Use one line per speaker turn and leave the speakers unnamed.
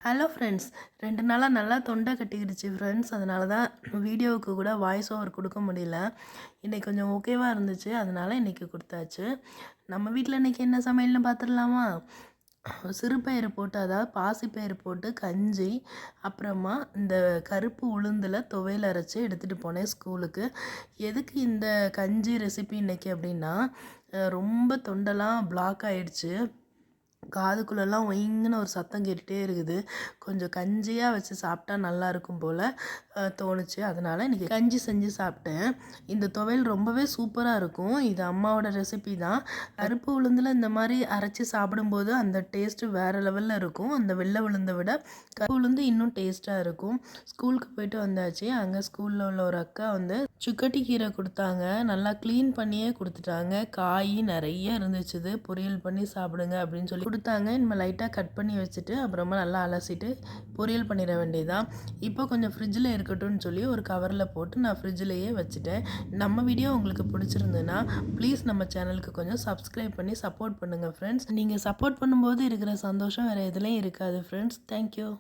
Hello friends, 2 நாளா நல்லா தொண்டை கட்டிக்கிடுச்சு ஃப்ரெண்ட்ஸ். அதனால தான் வீடியோவுக்கு கூட வாய்ஸ் ஓவர் குடுக்க முடியல. இன்னைக்கு கொஞ்சம் ஓகேவா இருந்துச்சு. அதனால இன்னைக்கு குடுத்தாச்சு. நம்ம வீட்ல இன்னைக்கு என்ன சமையல்னு பார்த்துடலாமா? சிறுபயிறு போட்டு, அதாவது பாசிப்பயிறு போட்டு கஞ்சி, அப்புறமா இந்த கருப்பு உளுந்தில் துவையல் அரைச்சு எடுத்துகிட்டு போனேன் ஸ்கூலுக்கு. எதுக்கு இந்த கஞ்சி ரெசிபி இன்னைக்கு அப்படின்னா, ரொம்ப தொண்டெல்லாம் பிளாக் ஆயிடுச்சு. காதுக்குள்ளெல்லாம் ஒயிங்குன்னு ஒரு சத்தம் கேட்டுகிட்டே இருக்குது. கொஞ்சம் கஞ்சியாக வச்சு சாப்பிட்டா நல்லாயிருக்கும் போல் தோணுச்சு. அதனால் இன்றைக்கி கஞ்சி செஞ்சு சாப்பிட்டேன். இந்த துவையல் ரொம்பவே சூப்பராக இருக்கும். இது அம்மாவோட ரெசிபி தான். கருப்பு உளுந்தில் இந்த மாதிரி அரைச்சி சாப்பிடும்போது அந்த டேஸ்ட்டு வேறு லெவலில் இருக்கும். அந்த வெள்ளை உளுந்தை விட கருப்பு உளுந்து இன்னும் டேஸ்ட்டாக இருக்கும். ஸ்கூலுக்கு போயிட்டு வந்தாச்சு. அங்கே ஸ்கூலில் உள்ள ஒரு அக்கா வந்து சுக்கட்டி கீரை கொடுத்தாங்க. நல்லா க்ளீன் பண்ணியே கொடுத்துட்டாங்க. காய் நிறைய இருந்துச்சு. பொரியல் பண்ணி சாப்பிடுங்க அப்படின்னு சொல்லி கொடுத்தாங்க. இனிமேல் லைட்டாக கட் பண்ணி வச்சுட்டு அப்புறமா நல்லா அலசிட்டு பொரியல் பண்ணிட வேண்டியதான். இப்போ கொஞ்சம் ஃப்ரிட்ஜில் இருக்கட்டும்னு சொல்லி ஒரு கவரில் போட்டு நான் ஃப்ரிட்ஜிலேயே வச்சுட்டேன். நம்ம வீடியோ உங்களுக்கு பிடிச்சிருந்ததுன்னா ப்ளீஸ் நம்ம சேனலுக்கு கொஞ்சம் சப்ஸ்கிரைப் பண்ணி சப்போர்ட் பண்ணுங்கள் ஃப்ரெண்ட்ஸ். நீங்கள் சப்போர்ட் பண்ணும்போது இருக்கிற சந்தோஷம் வேறு எதுலேயும் இருக்காது ஃப்ரெண்ட்ஸ். தேங்க்யூ.